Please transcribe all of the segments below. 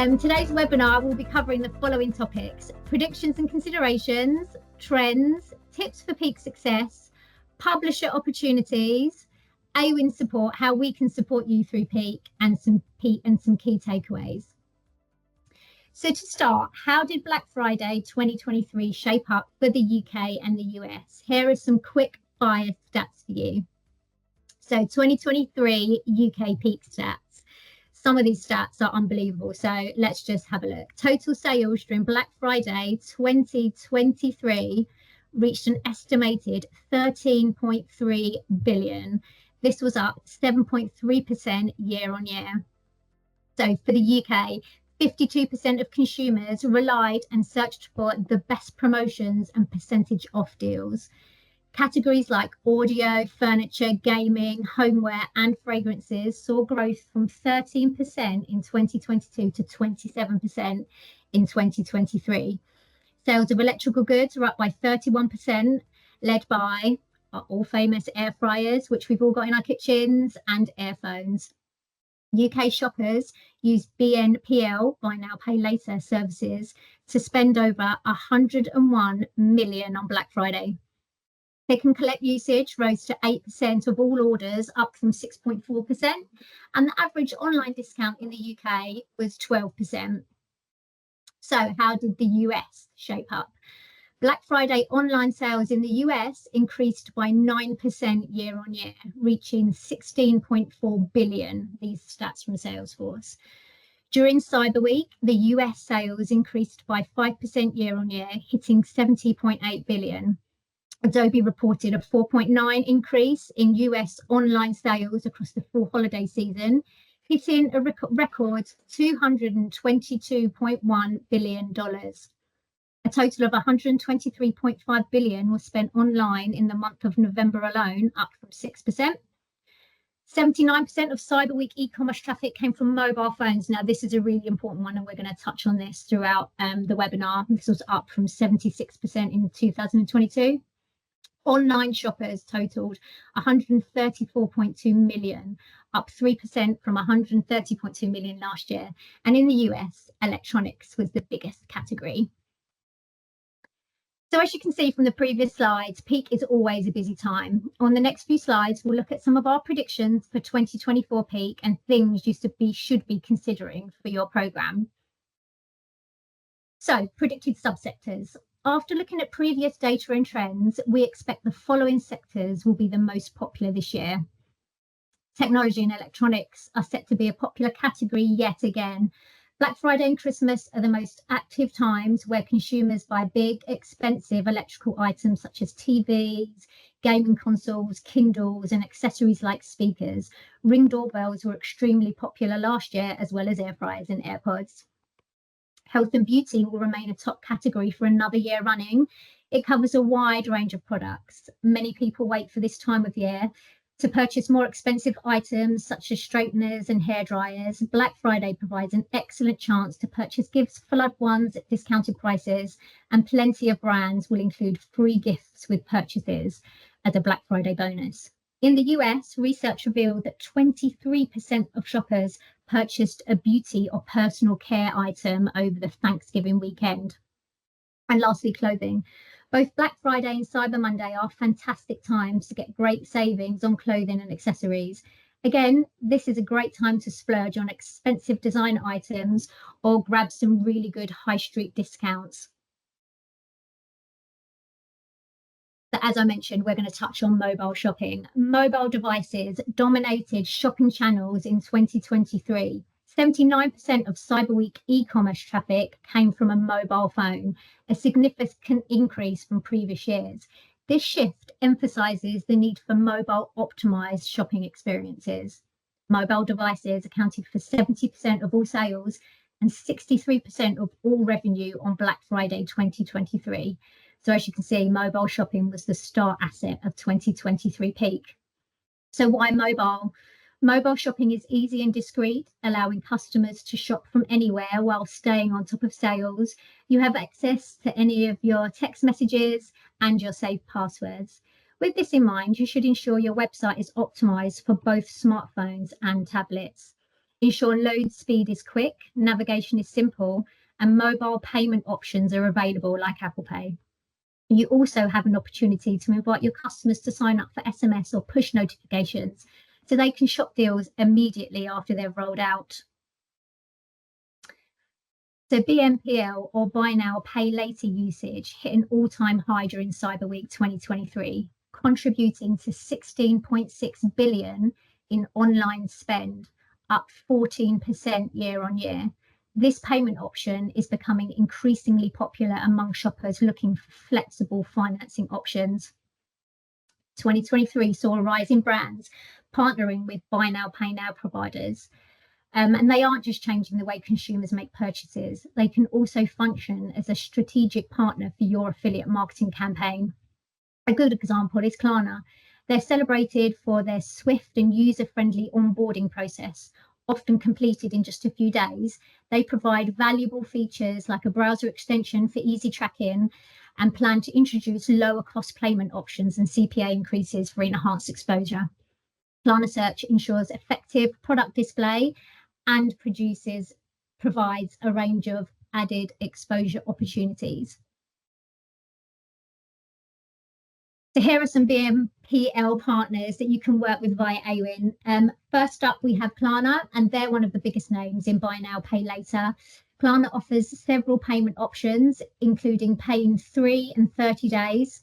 Today's webinar will be covering the following topics: predictions and considerations, trends, tips for peak success, publisher opportunities, Awin support, how we can support you through peak, and some key takeaways. So to start, how did Black Friday 2023 shape up for the UK and the US? Here are some quick fire stats for you. So 2023 UK peak stats. Some of these stats are unbelievable, so let's just have a look. Total sales during Black Friday 2023 reached an estimated 13.3 billion. This was up 7.3% year on year. So for the UK, 52% of consumers relied and searched for the best promotions and percentage off deals. Categories like audio, furniture, gaming, homeware, and fragrances saw growth from 13% in 2022 to 27% in 2023. Sales of electrical goods are up by 31%, led by our all famous air fryers, which we've all got in our kitchens, and airphones. UK shoppers use BNPL, buy now, pay later services, to spend over 101 million on Black Friday. Click and collect usage rose to 8% of all orders, up from 6.4%, and the average online discount in the UK was 12%. So how did the US shape up? Black Friday online sales in the US increased by 9% year on year, reaching 16.4 billion, these stats from Salesforce. During Cyber Week, the US sales increased by 5% year on year, hitting 70.8 billion. Adobe reported a 4.9% increase in US online sales across the full holiday season, hitting a record $222.1 billion. A total of 123.5 billion was spent online in the month of November alone, up from 6%. 79% of Cyber Week e-commerce traffic came from mobile phones. Now, this is a really important one, and we're going to touch on this throughout the webinar. This was up from 76% in 2022. Online shoppers totaled 134.2 million, up 3% from 130.2 million last year. And in the US, electronics was the biggest category. So as you can see from the previous slides, peak is always a busy time. On the next few slides, we'll look at some of our predictions for 2024 peak and things you should be considering for your program. So predicted subsectors. After looking at previous data and trends, we expect the following sectors will be the most popular this year. Technology and electronics are set to be a popular category yet again. Black Friday and Christmas are the most active times where consumers buy big, expensive electrical items such as TVs, gaming consoles, Kindles, and accessories like speakers. Ring doorbells were extremely popular last year, as well as air fryers and AirPods. Health and beauty will remain a top category for another year running. It covers a wide range of products. Many people wait for this time of year to purchase more expensive items such as straighteners and hair dryers. Black Friday provides an excellent chance to purchase gifts for loved ones at discounted prices, and plenty of brands will include free gifts with purchases as a Black Friday bonus. In the US, research revealed that 23% of shoppers purchased a beauty or personal care item over the Thanksgiving weekend. And lastly, clothing. Both Black Friday and Cyber Monday are fantastic times to get great savings on clothing and accessories. Again, this is a great time to splurge on expensive design items or grab some really good high street discounts. So as I mentioned, we're going to touch on mobile shopping. Mobile devices dominated shopping channels in 2023. 79% of Cyber Week e-commerce traffic came from a mobile phone, a significant increase from previous years. This shift emphasizes the need for mobile optimized shopping experiences. Mobile devices accounted for 70% of all sales and 63% of all revenue on Black Friday 2023. So as you can see, mobile shopping was the star asset of 2023 peak. So why mobile? Mobile shopping is easy and discreet, allowing customers to shop from anywhere while staying on top of sales. You have access to any of your text messages and your saved passwords. With this in mind, you should ensure your website is optimized for both smartphones and tablets. Ensure load speed is quick, navigation is simple, and mobile payment options are available like Apple Pay. You also have an opportunity to invite your customers to sign up for SMS or push notifications so they can shop deals immediately after they've rolled out. So BNPL, or Buy Now, Pay Later usage hit an all-time high during Cyber Week 2023, contributing to 16.6 billion in online spend, up 14% year on year. This payment option is becoming increasingly popular among shoppers looking for flexible financing options. 2023 saw a rise in brands partnering with Buy Now, Pay Now providers. And they aren't just changing the way consumers make purchases, they can also function as a strategic partner for your affiliate marketing campaign. A good example is Klarna. They're celebrated for their swift and user-friendly onboarding process, often completed in just a few days. They provide valuable features like a browser extension for easy tracking and plan to introduce lower cost payment options and CPA increases for enhanced exposure. Klarna Search ensures effective product display and provides a range of added exposure opportunities. So here are some BNPL partners that you can work with via Awin. First up, we have Klarna, and they're one of the biggest names in Buy Now, Pay Later. Klarna offers several payment options, including paying 3 and 30 days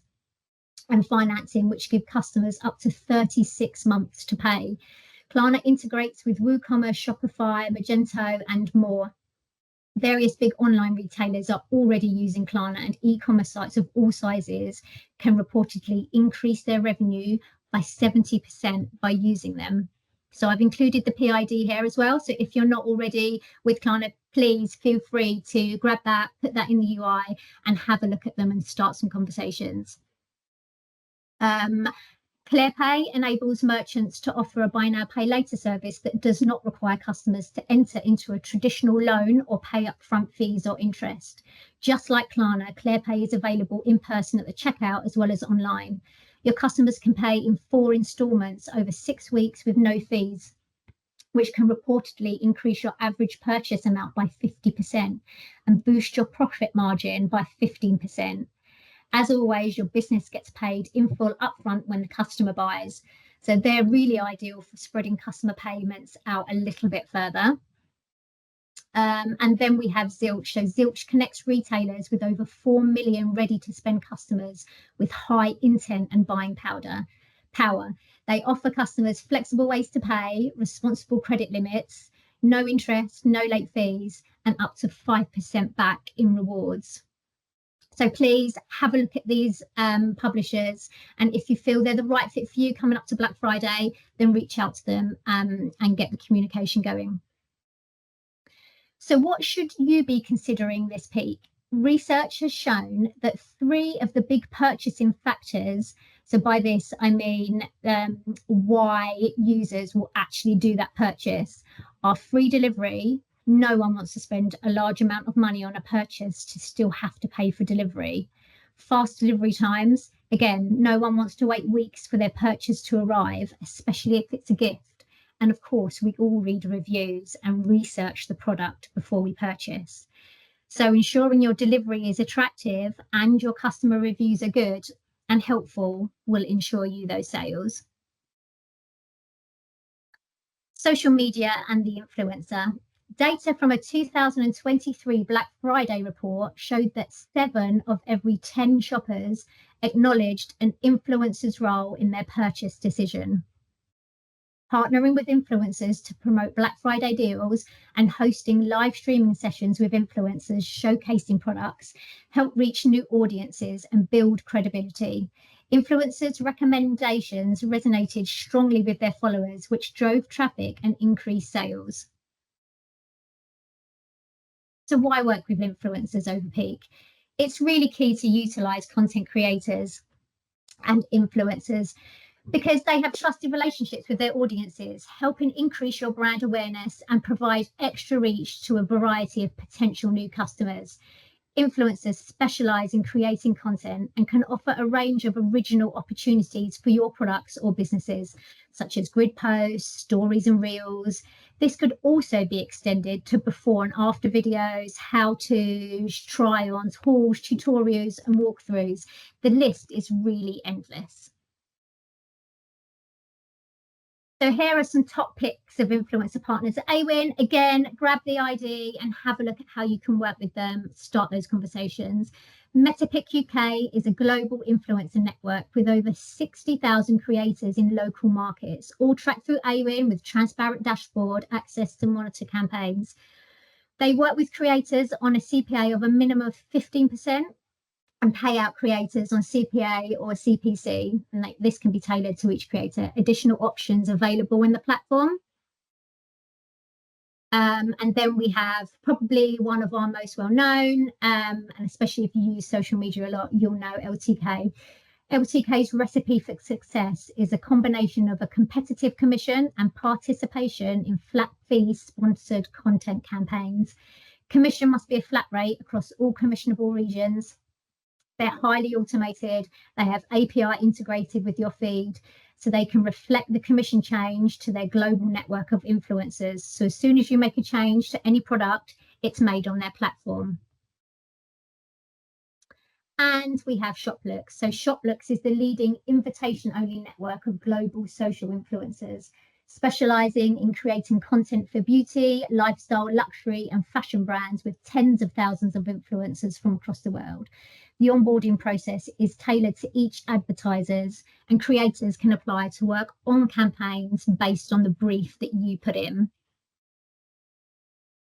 and financing, which give customers up to 36 months to pay. Klarna integrates with WooCommerce, Shopify, Magento, and more. Various big online retailers are already using Klarna, and e-commerce sites of all sizes can reportedly increase their revenue by 70% by using them. So I've included the PID here as well. So if you're not already with Klarna, please feel free to grab that, put that in the UI and have a look at them and start some conversations. ClearPay enables merchants to offer a buy now, pay later service that does not require customers to enter into a traditional loan or pay upfront fees or interest. Just like Klarna, ClearPay is available in person at the checkout as well as online. Your customers can pay in 4 installments over 6 weeks with no fees, which can reportedly increase your average purchase amount by 50% and boost your profit margin by 15%. As always, your business gets paid in full upfront when the customer buys. So they're really ideal for spreading customer payments out a little bit further. And then we have Zilch. So Zilch connects retailers with over 4 million ready to spend customers with high intent and buying power. They offer customers flexible ways to pay, responsible credit limits, no interest, no late fees, and up to 5% back in rewards. So please have a look at these publishers, and if you feel they're the right fit for you coming up to Black Friday, then reach out to them and get the communication going. So what should you be considering this peak? Research has shown that 3 of the big purchasing factors, so by this I mean why users will actually do that purchase, are free delivery. No one wants to spend a large amount of money on a purchase to still have to pay for delivery. Fast delivery times. Again, no one wants to wait weeks for their purchase to arrive, especially if it's a gift. And of course, we all read reviews and research the product before we purchase. So ensuring your delivery is attractive and your customer reviews are good and helpful will ensure you those sales. Social media and the influencer. Data from a 2023 Black Friday report showed that 7 of every 10 shoppers acknowledged an influencer's role in their purchase decision. Partnering with influencers to promote Black Friday deals and hosting live streaming sessions with influencers showcasing products help reach new audiences and build credibility. Influencers' recommendations resonated strongly with their followers, which drove traffic and increased sales. So why work with influencers over peak? It's really key to utilize content creators and influencers because they have trusted relationships with their audiences, helping increase your brand awareness and provide extra reach to a variety of potential new customers. Influencers specialize in creating content and can offer a range of original opportunities for your products or businesses, such as grid posts, stories and reels. This could also be extended to before and after videos, how-tos, try-ons, hauls, tutorials and walkthroughs. The list is really endless. So here are some top picks of influencer partners at Awin. Again, grab the ID and have a look at how you can work with them, start those conversations. MetaPic UK is a global influencer network with over 60,000 creators in local markets, all tracked through Awin with transparent dashboard, access to monitor campaigns. They work with creators on a CPA of a minimum of 15%. And pay out creators on CPA or CPC, and this can be tailored to each creator. Additional options available in the platform. And then we have probably one of our most well-known, and especially if you use social media a lot, you'll know LTK. LTK's recipe for success is a combination of a competitive commission and participation in flat fee sponsored content campaigns. Commission must be a flat rate across all commissionable regions. They're highly automated. They have API integrated with your feed, so they can reflect the commission change to their global network of influencers. So as soon as you make a change to any product, it's made on their platform. And we have ShopLooks. So ShopLooks is the leading invitation-only network of global social influencers, specializing in creating content for beauty, lifestyle, luxury, and fashion brands with tens of thousands of influencers from across the world. The onboarding process is tailored to each advertisers, and creators can apply to work on campaigns based on the brief that you put in.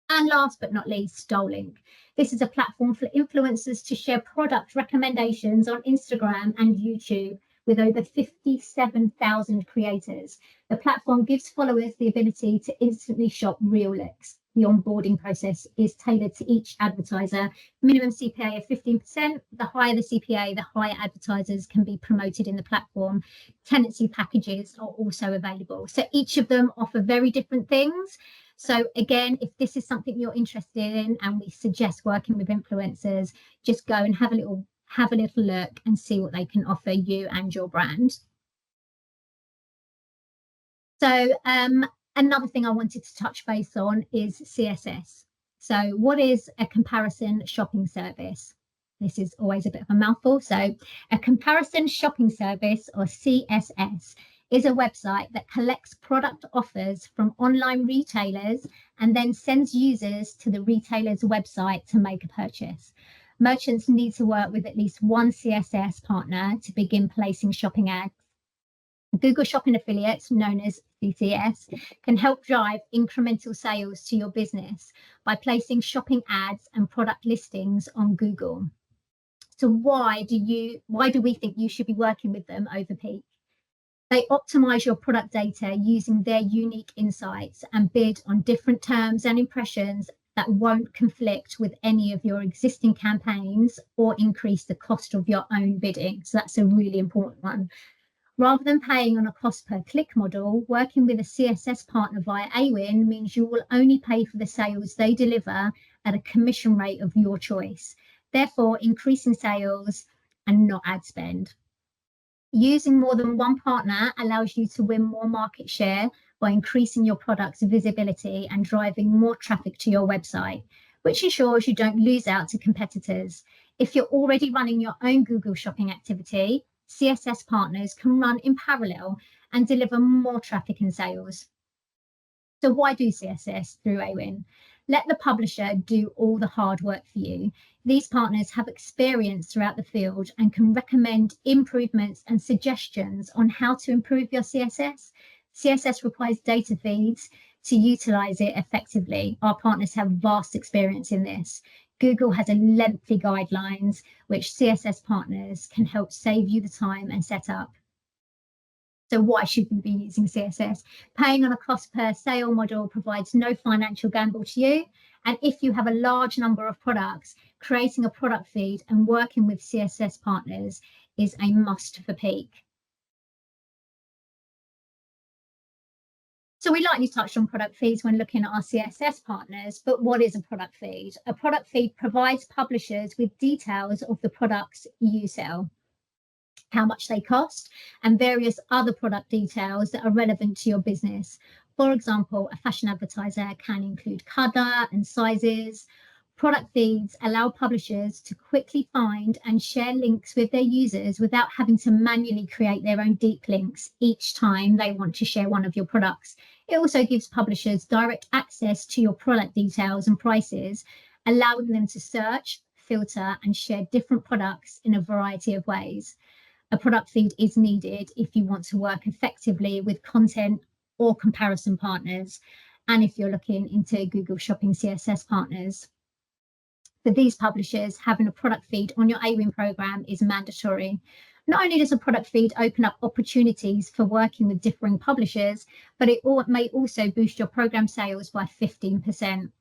And last but not least, Stolink. This is a platform for influencers to share product recommendations on Instagram and YouTube with over 57,000 creators. The platform gives followers the ability to instantly shop real looks. The onboarding process is tailored to each advertiser. Minimum CPA of 15%. The higher the CPA, the higher advertisers can be promoted in the platform. Tenancy packages are also available. So each of them offer very different things. So again, if this is something you're interested in and we suggest working with influencers, just go and have a little look and see what they can offer you and your brand. So another thing I wanted to touch base on is CSS. So what is a comparison shopping service? This is always a bit of a mouthful. So a comparison shopping service, or CSS, is a website that collects product offers from online retailers and then sends users to the retailer's website to make a purchase. Merchants need to work with at least one CSS partner to begin placing shopping ads. Google Shopping Affiliates, known as CCS, can help drive incremental sales to your business by placing shopping ads and product listings on Google. So why do we think you should be working with them over peak? They optimize your product data using their unique insights and bid on different terms and impressions that won't conflict with any of your existing campaigns or increase the cost of your own bidding. So that's a really important one. Rather than paying on a cost per click model, working with a CSS partner via Awin means you will only pay for the sales they deliver at a commission rate of your choice, therefore increasing sales and not ad spend. Using more than one partner allows you to win more market share by increasing your product's visibility and driving more traffic to your website, which ensures you don't lose out to competitors. If you're already running your own Google Shopping activity, CSS partners can run in parallel and deliver more traffic and sales. So why do CSS through Awin? Let the publisher do all the hard work for you. These partners have experience throughout the field and can recommend improvements and suggestions on how to improve your CSS. CSS requires data feeds to utilize it effectively. Our partners have vast experience in this. Google has a lengthy guidelines, which CSS partners can help save you the time and set up. So why should we be using CSS? Paying on a cost per sale model provides no financial gamble to you. And if you have a large number of products, creating a product feed and working with CSS partners is a must for peak. So we lightly touched on product feeds when looking at our CSS partners, but what is a product feed? A product feed provides publishers with details of the products you sell, how much they cost, and various other product details that are relevant to your business. For example, a fashion advertiser can include color and sizes. Product feeds allow publishers to quickly find and share links with their users without having to manually create their own deep links each time they want to share one of your products. It also gives publishers direct access to your product details and prices, allowing them to search, filter, and share different products in a variety of ways. A product feed is needed if you want to work effectively with content or comparison partners, and if you're looking into Google Shopping CSS partners. For these publishers, having a product feed on your Awin program is mandatory. Not only does a product feed open up opportunities for working with differing publishers, but it may also boost your program sales by 15%.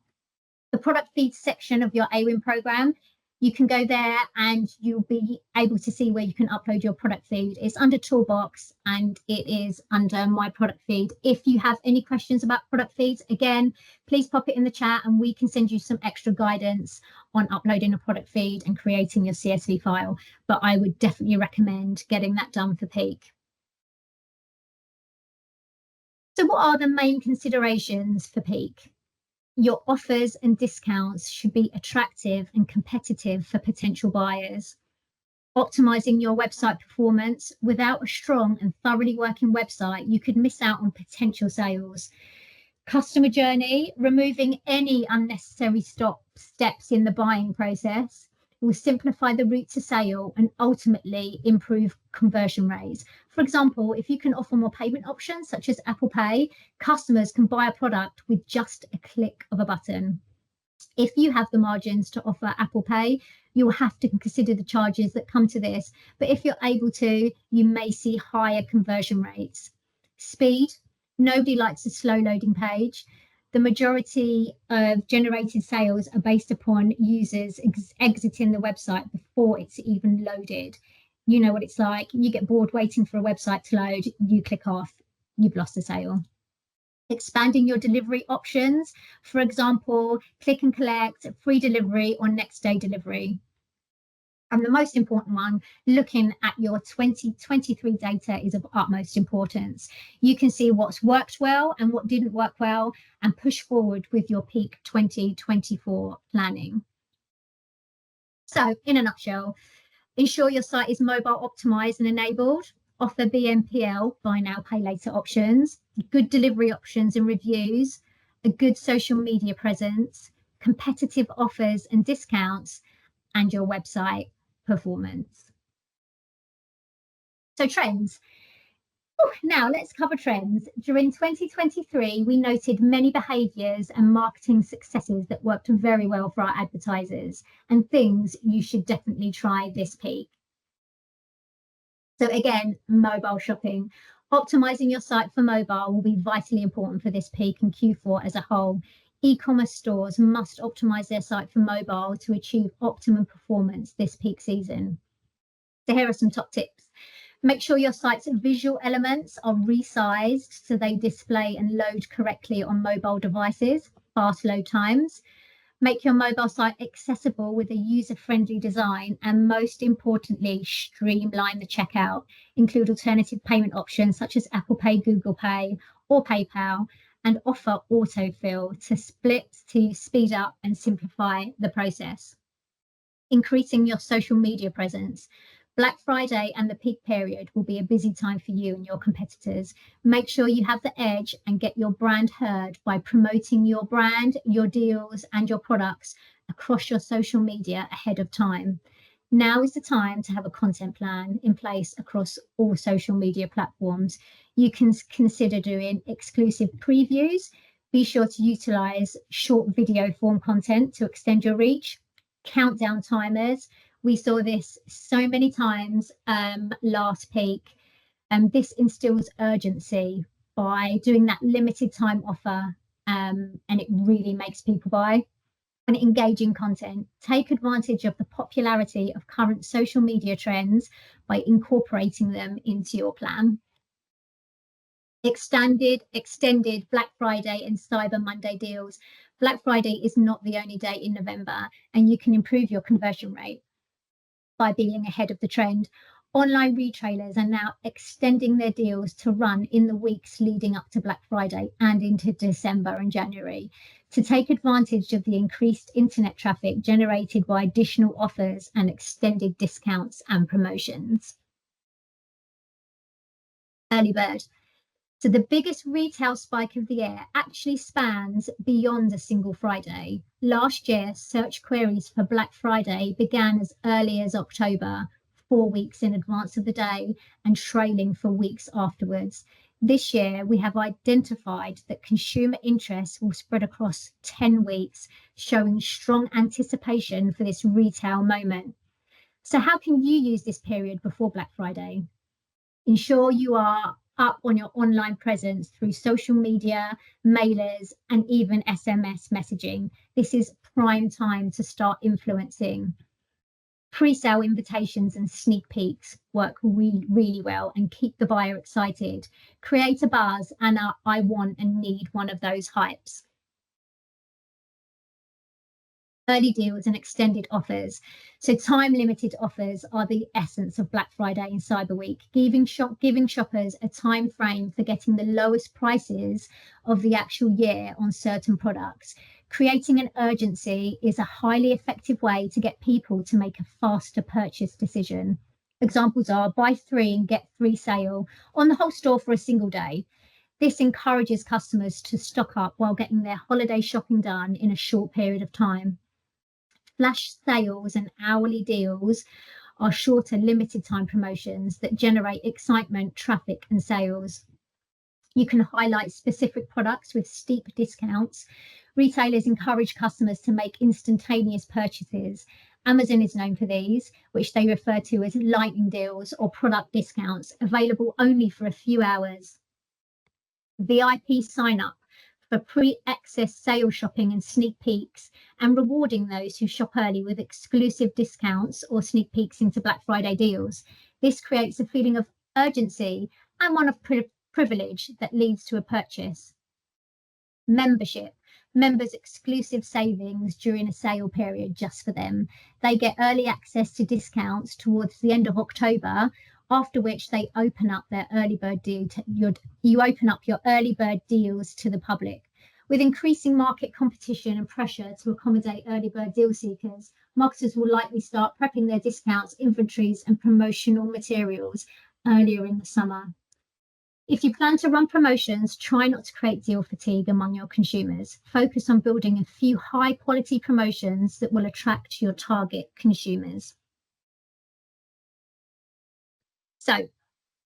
The product feeds section of your Awin program, you can go there and you'll be able to see where you can upload your product feed. It's under Toolbox and it is under My Product Feed. If you have any questions about product feeds, again, please pop it in the chat and we can send you some extra guidance on uploading a product feed and creating your CSV file. But I would definitely recommend getting that done for peak. So what are the main considerations for peak? Your offers and discounts should be attractive and competitive for potential buyers. Optimizing your website performance. Without a strong and thoroughly working website, you could miss out on potential sales. Customer journey, removing any unnecessary steps in the buying process will simplify the route to sale and ultimately improve conversion rates. For example, if you can offer more payment options such as Apple Pay, customers can buy a product with just a click of a button. If you have the margins to offer Apple Pay, you'll have to consider the charges that come to this. But if you're able to, you may see higher conversion rates. Speed, nobody likes a slow loading page. The majority of generated sales are based upon users exiting the website before it's even loaded. You know what it's like. You get bored waiting for a website to load, you click off, you've lost a sale. Expanding your delivery options, for example, click and collect, free delivery, or next day delivery. And the most important one, looking at your 2023 data is of utmost importance. You can see what's worked well and what didn't work well and push forward with your peak 2024 planning. So in a nutshell, ensure your site is mobile optimized and enabled, offer BNPL, buy now, pay later options, good delivery options and reviews, a good social media presence, competitive offers and discounts, and your website performance. So trends. Now let's cover trends. During 2023, we noted many behaviours and marketing successes that worked very well for our advertisers and things you should definitely try this peak. So again, mobile shopping. Optimizing your site for mobile will be vitally important for this peak and Q4 as a whole. E-commerce stores must optimize their site for mobile to achieve optimum performance this peak season. So here are some top tips. Make sure your site's visual elements are resized so they display and load correctly on mobile devices, fast load times. Make your mobile site accessible with a user-friendly design, and most importantly, streamline the checkout. Include alternative payment options such as Apple Pay, Google Pay, or PayPal, and offer autofill to speed up and simplify the process. Increasing your social media presence. Black Friday and the peak period will be a busy time for you and your competitors. Make sure you have the edge and get your brand heard by promoting your brand, your deals, and your products across your social media ahead of time. Now is the time to have a content plan in place across all social media platforms. You can consider doing exclusive previews. Be sure to utilize short video form content to extend your reach. Countdown timers. We saw this so many times last peak, and this instills urgency by doing that limited time offer, and it really makes people buy. And engaging content. Take advantage of the popularity of current social media trends by incorporating them into your plan. Extended Black Friday and Cyber Monday deals. Black Friday is not the only day in November, and you can improve your conversion rate by being ahead of the trend. Online retailers are now extending their deals to run in the weeks leading up to Black Friday and into December and January to take advantage of the increased internet traffic generated by additional offers and extended discounts and promotions. Early bird. So the biggest retail spike of the year actually spans beyond a single Friday. Last year, search queries for Black Friday began as early as October, 4 weeks in advance of the day, and trailing for weeks afterwards. This year, we have identified that consumer interest will spread across 10 weeks, showing strong anticipation for this retail moment. So how can you use this period before Black Friday? Ensure you are up on your online presence through social media, mailers, and even SMS messaging. This is prime time to start influencing. Pre-sale invitations and sneak peeks work really, really well and keep the buyer excited. Create a buzz and I want and need one of those hypes. Early deals and extended offers. So time limited offers are the essence of Black Friday and Cyber Week, giving shoppers a time frame for getting the lowest prices of the actual year on certain products. Creating an urgency is a highly effective way to get people to make a faster purchase decision. Examples are buy three and get three sale on the whole store for a single day. This encourages customers to stock up while getting their holiday shopping done in a short period of time. Flash sales and hourly deals are shorter, limited time promotions that generate excitement, traffic, and sales. You can highlight specific products with steep discounts. Retailers encourage customers to make instantaneous purchases. Amazon is known for these, which they refer to as lightning deals or product discounts, available only for a few hours. VIP sign up for pre-access sale shopping and sneak peeks, and rewarding those who shop early with exclusive discounts or sneak peeks into Black Friday deals. This creates a feeling of urgency and one of privilege that leads to a purchase. Membership. Members exclusive savings during a sale period just for them. They get early access to discounts towards the end of October, after which they open up their early bird deal. You open up your early bird deals to the public. With increasing market competition and pressure to accommodate early bird deal seekers, marketers will likely start prepping their discounts, inventories, and promotional materials earlier in the summer. If you plan to run promotions, try not to create deal fatigue among your consumers. Focus on building a few high quality promotions that will attract your target consumers. So,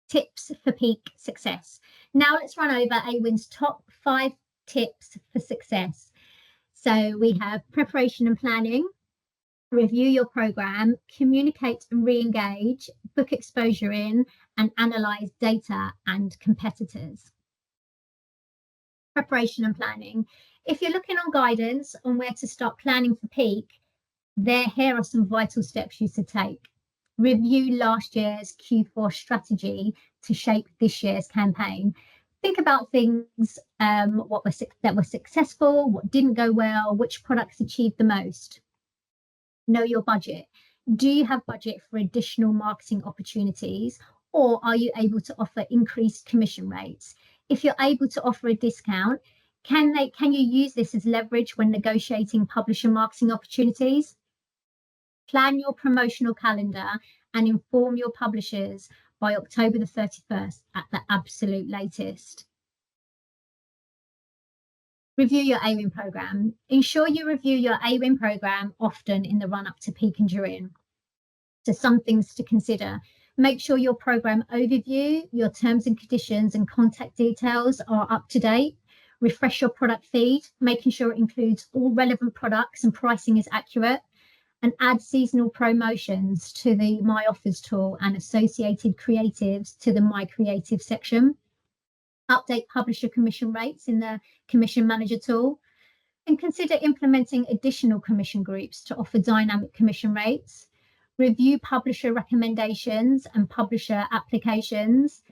tips for peak success. Now let's run over Awin's top 5 tips for success. So we have preparation and planning, review your program, communicate and re-engage, book exposure in, and analyze data and competitors. Preparation and planning. If you're looking on guidance on where to start planning for peak, here are some vital steps you should take. Review last year's Q4 strategy to shape this year's campaign. Think about things that were successful, what didn't go well, which products achieved the most. Know your budget. Do you have budget for additional marketing opportunities, or are you able to offer increased commission rates? If you're able to offer a discount, can you use this as leverage when negotiating publisher marketing opportunities? Plan your promotional calendar and inform your publishers by October the 31st at the absolute latest. Review your Awin program. Ensure you review your Awin program often in the run up to peak and during. So some things to consider. Make sure your program overview, your terms and conditions and contact details are up to date. Refresh your product feed, making sure it includes all relevant products and pricing is accurate. And add seasonal promotions to the My Offers tool and associated creatives to the My Creative section. Update publisher commission rates in the Commission Manager tool. And consider implementing additional commission groups to offer dynamic commission rates. Review publisher recommendations and publisher applications.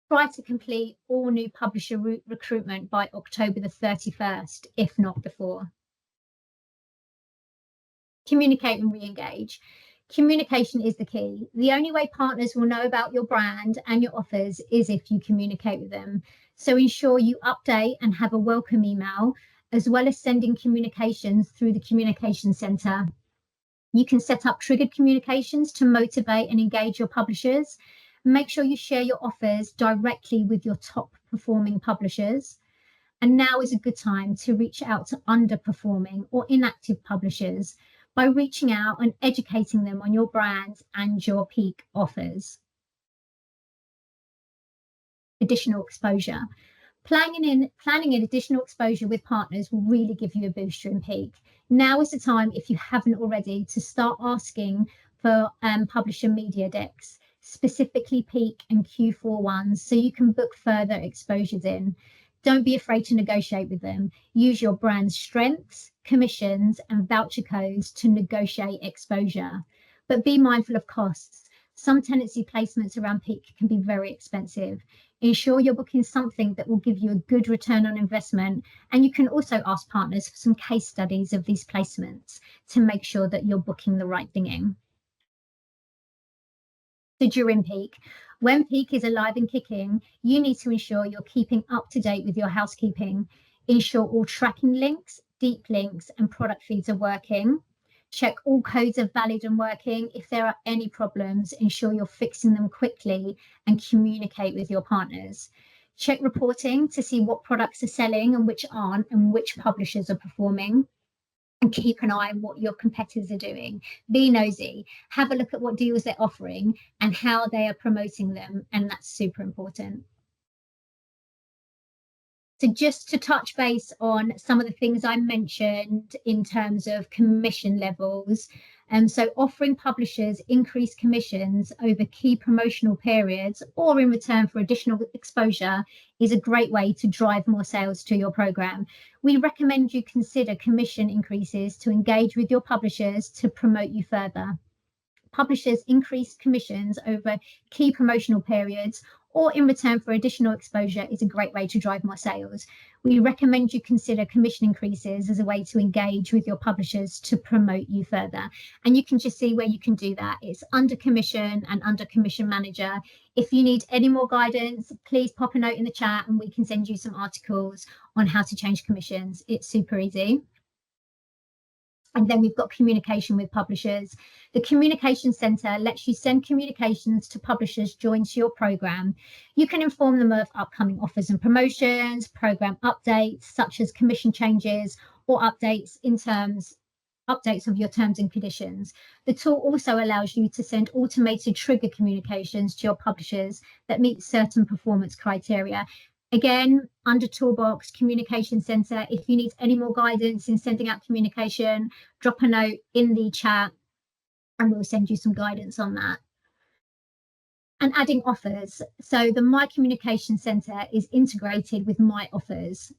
Try to complete all new publisher recruitment by October the 31st, if not before. Communicate and re-engage. Communication is the key. The only way partners will know about your brand and your offers is if you communicate with them. So ensure you update and have a welcome email, as well as sending communications through the communication center. You can set up triggered communications to motivate and engage your publishers. Make sure you share your offers directly with your top performing publishers. And now is a good time to reach out to underperforming or inactive publishers by reaching out and educating them on your brand and your peak offers. Additional exposure. Planning in additional exposure with partners will really give you a boost during peak. Now is the time, if you haven't already, to start asking for publisher media decks, specifically peak and Q4 ones, so you can book further exposures in. Don't be afraid to negotiate with them. Use your brand's strengths, commissions, and voucher codes to negotiate exposure. But be mindful of costs. Some tenancy placements around peak can be very expensive. Ensure you're booking something that will give you a good return on investment. And you can also ask partners for some case studies of these placements to make sure that you're booking the right thing in. So during peak, when peak is alive and kicking, you need to ensure you're keeping up to date with your housekeeping. Ensure all tracking links, deep links, and product feeds are working. Check all codes are valid and working. If there are any problems, ensure you're fixing them quickly and communicate with your partners. Check reporting to see what products are selling and which aren't, and which publishers are performing. And keep an eye on what your competitors are doing. Be nosy. Have a look at what deals they're offering and how they are promoting them. And that's super important. So just to touch base on some of the things I mentioned in terms of commission levels. So offering publishers increased commissions over key promotional periods or in return for additional exposure is a great way to drive more sales to your program. We recommend you consider commission increases to engage with your publishers to promote you further. Publishers increase commissions over key promotional periods or in return for additional exposure is a great way to drive more sales. We recommend you consider commission increases as a way to engage with your publishers to promote you further. And you can just see where you can do that. It's under commission and under commission manager. If you need any more guidance, please pop a note in the chat and we can send you some articles on how to change commissions. It's super easy. And then we've got communication with publishers. The Communication Center lets you send communications to publishers joined to your program. You can inform them of upcoming offers and promotions, program updates, such as commission changes or updates of your terms and conditions. The tool also allows you to send automated trigger communications to your publishers that meet certain performance criteria. Again, under Toolbox Communication Center, if you need any more guidance in sending out communication, drop a note in the chat and we'll send you some guidance on that. And adding offers. So the My Communication Center is integrated with My Offers.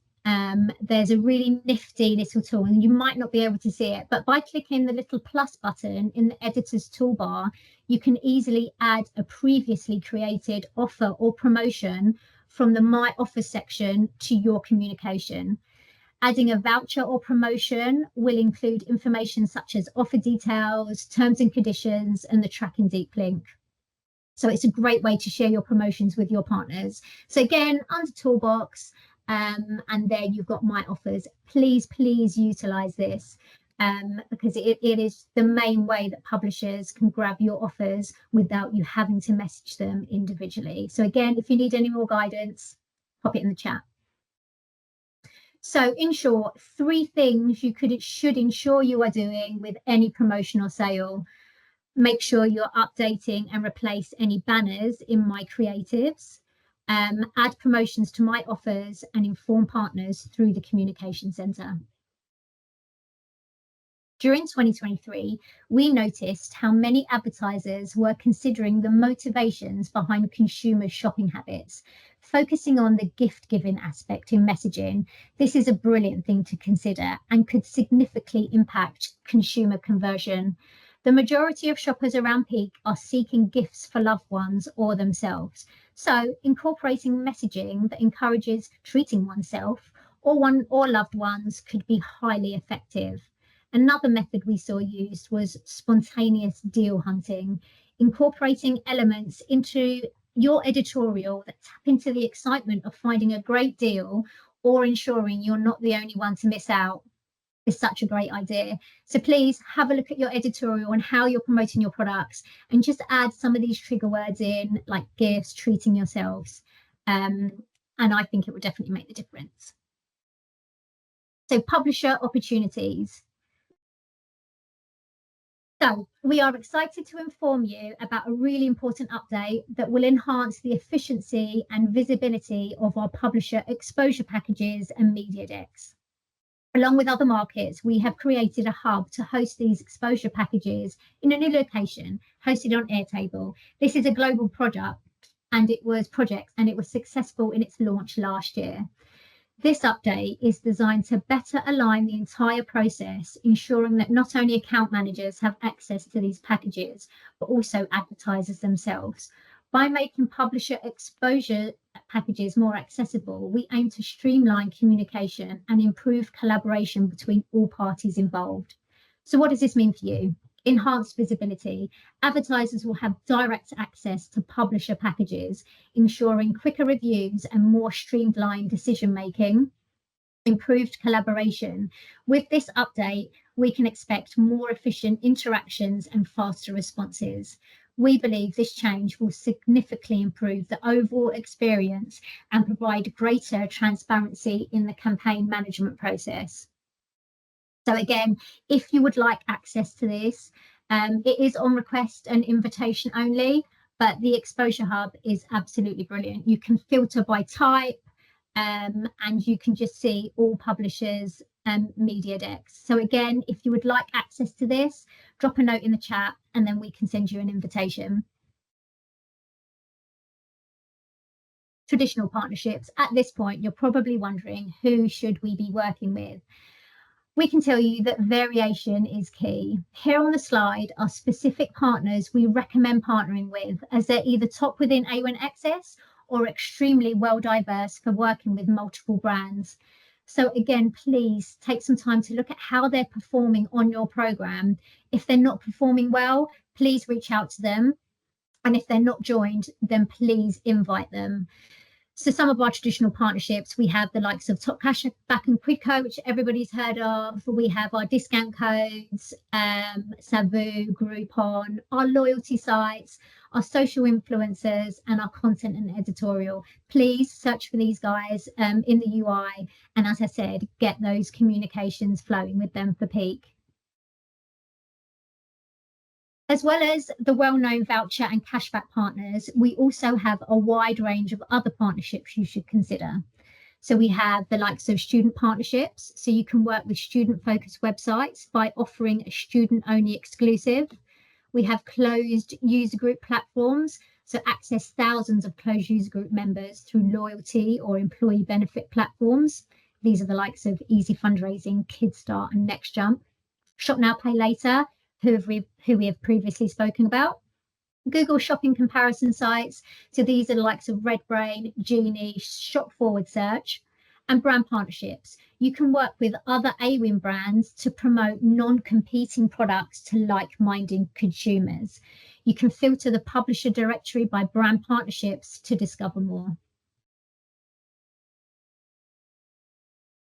There's a really nifty little tool, and you might not be able to see it, but by clicking the little plus button in the editor's toolbar, you can easily add a previously created offer or promotion from the My Offer section to your communication. Adding a voucher or promotion will include information such as offer details, terms and conditions, and the tracking deep link. So it's a great way to share your promotions with your partners. So again, under Toolbox, and then you've got My Offers. Please utilize this because it is the main way that publishers can grab your offers without you having to message them individually. So again, if you need any more guidance, pop it in the chat. So in short, 3 things you should ensure you are doing with any promotional sale. Make sure you're updating and replace any banners in My Creatives. Add promotions to My Offers and inform partners through the Communication Center. During 2023, we noticed how many advertisers were considering the motivations behind consumer shopping habits, focusing on the gift-giving aspect in messaging. This is a brilliant thing to consider and could significantly impact consumer conversion. The majority of shoppers around peak are seeking gifts for loved ones or themselves. So incorporating messaging that encourages treating oneself or loved ones could be highly effective. Another method we saw used was spontaneous deal hunting, incorporating elements into your editorial that tap into the excitement of finding a great deal or ensuring you're not the only one to miss out is such a great idea. So please have a look at your editorial and how you're promoting your products and just add some of these trigger words in, like gifts, treating yourselves. And I think it will definitely make the difference. So publisher opportunities. So we are excited to inform you about a really important update that will enhance the efficiency and visibility of our publisher exposure packages and media decks. Along with other markets, we have created a hub to host these exposure packages in a new location, hosted on Airtable. This is a global project and it was successful in its launch last year. This update is designed to better align the entire process, ensuring that not only account managers have access to these packages, but also advertisers themselves. By making publisher exposure packages more accessible, we aim to streamline communication and improve collaboration between all parties involved. So what does this mean for you? Enhanced visibility. Advertisers will have direct access to publisher packages, ensuring quicker reviews and more streamlined decision making. Improved collaboration. With this update, we can expect more efficient interactions and faster responses. We believe this change will significantly improve the overall experience and provide greater transparency in the campaign management process. So again, if you would like access to this, it is on request and invitation only, but the Exposure Hub is absolutely brilliant. You can filter by type, and you can just see all publishers' media decks. So again, if you would like access to this, drop a note in the chat and then we can send you an invitation. Traditional partnerships. At this point, you're probably wondering, who should we be working with? We can tell you that variation is key. Here on the slide are specific partners we recommend partnering with, as they're either top within Awin Access or extremely well diverse for working with multiple brands. So again, please take some time to look at how they're performing on your program. If they're not performing well, please reach out to them. And if they're not joined, then please invite them. So some of our traditional partnerships, we have the likes of Top Cash Back and Quidco, which everybody's heard of. We have our discount codes, Savu, Groupon, our loyalty sites, our social influencers, and our content and editorial. Please search for these guys in the UI. And as I said, get those communications flowing with them for peak. As well as the well-known voucher and cashback partners, we also have a wide range of other partnerships you should consider. So we have the likes of student partnerships. So you can work with student-focused websites by offering a student-only exclusive. We have closed user group platforms, so access thousands of closed user group members through loyalty or employee benefit platforms. These are the likes of Easy Fundraising, Kidsstart, and Next Jump. Shop Now, Pay Later, who we have previously spoken about. Google shopping comparison sites. So these are the likes of RedBrain, Genie, Shop Forward Search, and brand partnerships. You can work with other Awin brands to promote non-competing products to like-minded consumers. You can filter the publisher directory by brand partnerships to discover more.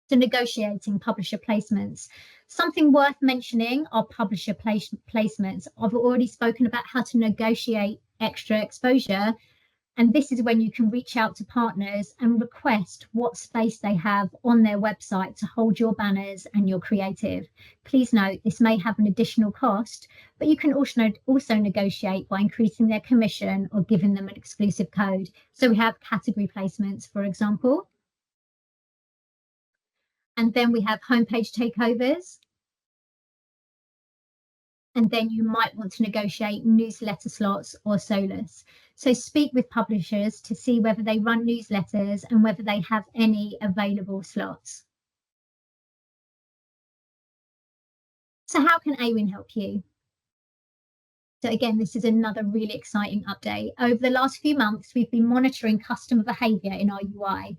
To negotiating publisher placements. Something worth mentioning are publisher placements. I've already spoken about how to negotiate extra exposure, and this is when you can reach out to partners and request what space they have on their website to hold your banners and your creative. Please note this may have an additional cost, but you can also negotiate by increasing their commission or giving them an exclusive code. So we have category placements, for example. And then we have homepage takeovers. And then you might want to negotiate newsletter slots or solus. So speak with publishers to see whether they run newsletters and whether they have any available slots. So how can Awin help you? So again, this is another really exciting update. Over the last few months, we've been monitoring customer behavior in our UI.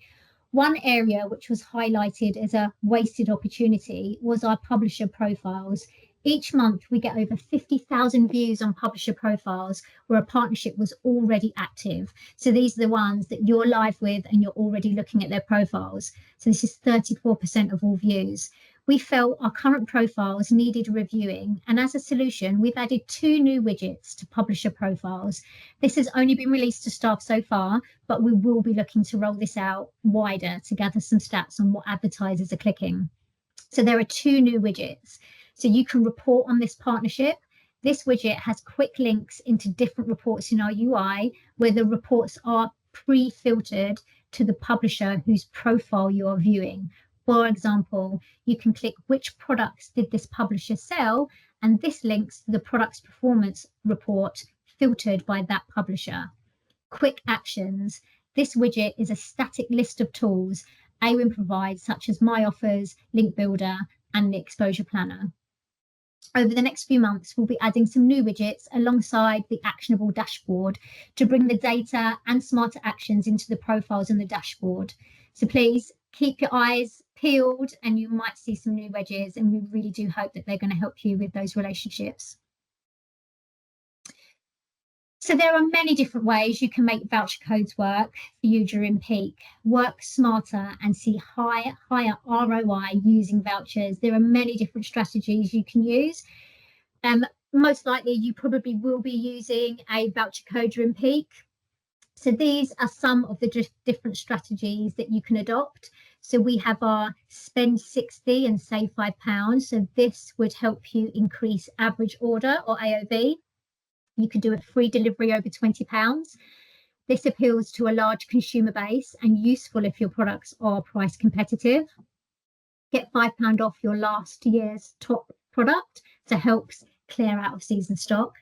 One area which was highlighted as a wasted opportunity was our publisher profiles. Each month, we get over 50,000 views on publisher profiles where a partnership was already active. So these are the ones that you're live with and you're already looking at their profiles. So this is 34% of all views. We felt our current profiles needed reviewing, and as a solution, we've added 2 new widgets to publisher profiles. This has only been released to staff so far, but we will be looking to roll this out wider to gather some stats on what advertisers are clicking. So there are 2 new widgets. So you can report on this partnership. This widget has quick links into different reports in our UI, where the reports are pre-filtered to the publisher whose profile you are viewing. For example, you can click which products did this publisher sell, and this links to the product's performance report filtered by that publisher. Quick actions. This widget is a static list of tools Awin provides, such as My Offers, Link Builder, and the Exposure Planner. Over the next few months, we'll be adding some new widgets alongside the actionable dashboard to bring the data and smarter actions into the profiles in the dashboard. So please keep your eyes peeled and you might see some new wedges, and we really do hope that they're going to help you with those relationships. So there are many different ways you can make voucher codes work for you during peak. Work smarter and see higher ROI using vouchers. There are many different strategies you can use. Most likely you probably will be using a voucher code during peak. So these are some of the different strategies that you can adopt. So we have our spend 60 and save £5. So this would help you increase average order or AOV. You can do a free delivery over £20. This appeals to a large consumer base and useful if your products are price competitive. Get £5 off your last year's top product, so helps clear out of season stock.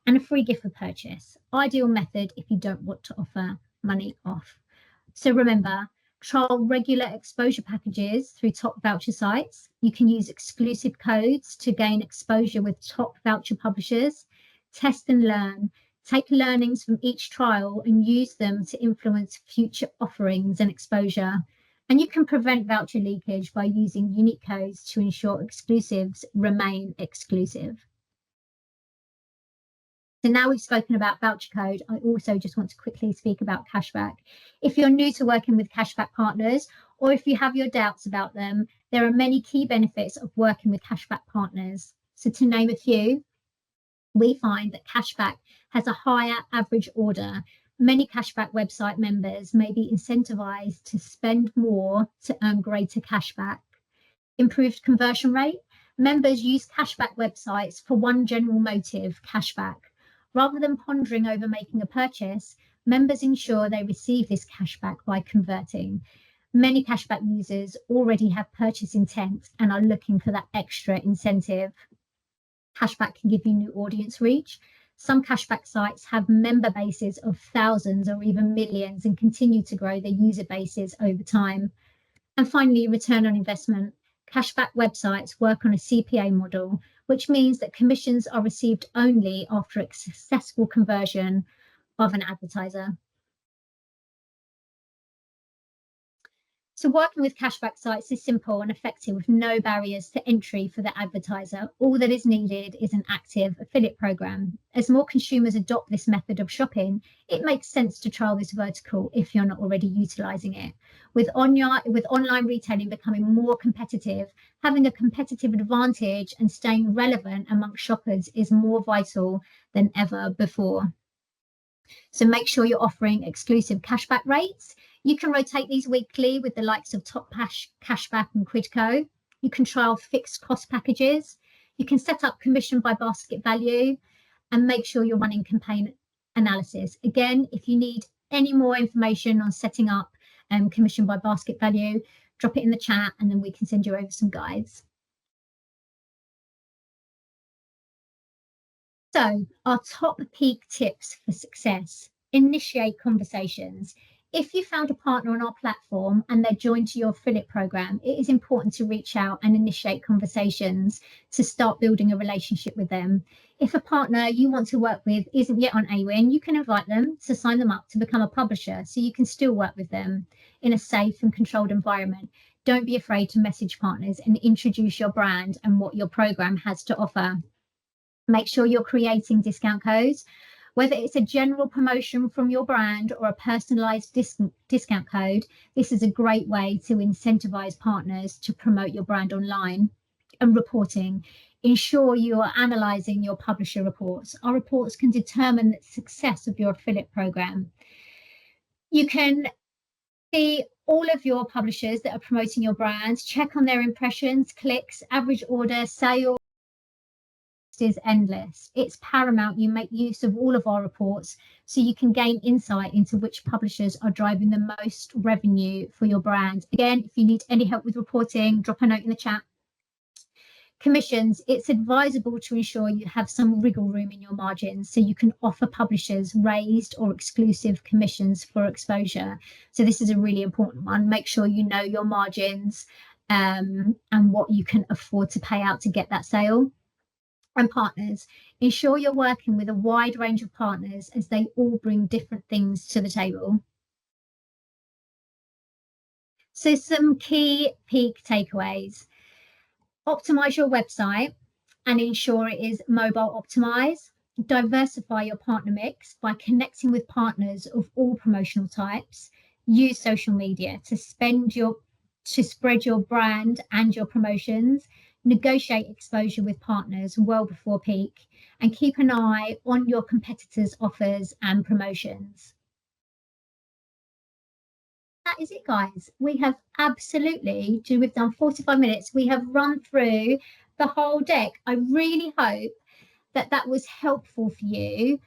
And a free gift for purchase. Ideal method if you don't want to offer money off. So remember, trial regular exposure packages through top voucher sites. You can use exclusive codes to gain exposure with top voucher publishers. Test and learn. Take learnings from each trial and use them to influence future offerings and exposure. And you can prevent voucher leakage by using unique codes to ensure exclusives remain exclusive. So now we've spoken about voucher code, I also just want to quickly speak about cashback. If you're new to working with cashback partners, or if you have your doubts about them, there are many key benefits of working with cashback partners. So to name a few, we find that cashback has a higher average order. Many cashback website members may be incentivized to spend more to earn greater cashback. Improved conversion rate. Members use cashback websites for one general motive, cashback. Rather than pondering over making a purchase, members ensure they receive this cashback by converting. Many cashback users already have purchase intent and are looking for that extra incentive. Cashback can give you new audience reach. Some cashback sites have member bases of thousands or even millions and continue to grow their user bases over time. And finally, return on investment. Cashback websites work on a CPA model, which means that commissions are received only after a successful conversion of an advertiser. So working with cashback sites is simple and effective with no barriers to entry for the advertiser. All that is needed is an active affiliate program. As more consumers adopt this method of shopping, it makes sense to trial this vertical if you're not already utilizing it. With online retailing becoming more competitive, having a competitive advantage and staying relevant amongst shoppers is more vital than ever before. So make sure you're offering exclusive cashback rates. You can rotate these weekly with the likes of Top Cashback and Quidco. You can trial fixed cost packages. You can set up commission by basket value and make sure you're running campaign analysis. Again, if you need any more information on setting up commission by basket value, drop it in the chat and then we can send you over some guides. So our top peak tips for success: initiate conversations. If you found a partner on our platform and they're joined to your affiliate program, it is important to reach out and initiate conversations to start building a relationship with them. If a partner you want to work with isn't yet on Awin, you can invite them to sign them up to become a publisher so you can still work with them in a safe and controlled environment. Don't be afraid to message partners and introduce your brand and what your program has to offer. Make sure you're creating discount codes. Whether it's a general promotion from your brand or a personalized discount code, this is a great way to incentivize partners to promote your brand online. And reporting. Ensure you are analyzing your publisher reports. Our reports can determine the success of your affiliate program. You can see all of your publishers that are promoting your brand, check on their impressions, clicks, average order, sales. Is endless. It's paramount you make use of all of our reports so you can gain insight into which publishers are driving the most revenue for your brand. Again, if you need any help with reporting, drop a note in the chat. Commissions, it's advisable to ensure you have some wriggle room in your margins so you can offer publishers raised or exclusive commissions for exposure. So this is a really important one. Make sure you know your margins and what you can afford to pay out to get that sale. And partners, ensure you're working with a wide range of partners as they all bring different things to the table. So some key peak takeaways. Optimize your website and ensure it is mobile optimized. Diversify your partner mix by connecting with partners of all promotional types. Use social media to spread your brand and your promotions. Negotiate exposure with partners well before peak, and keep an eye on your competitors' offers and promotions. That is it, guys. We've done 45 minutes. We have run through the whole deck. I really hope that was helpful for you.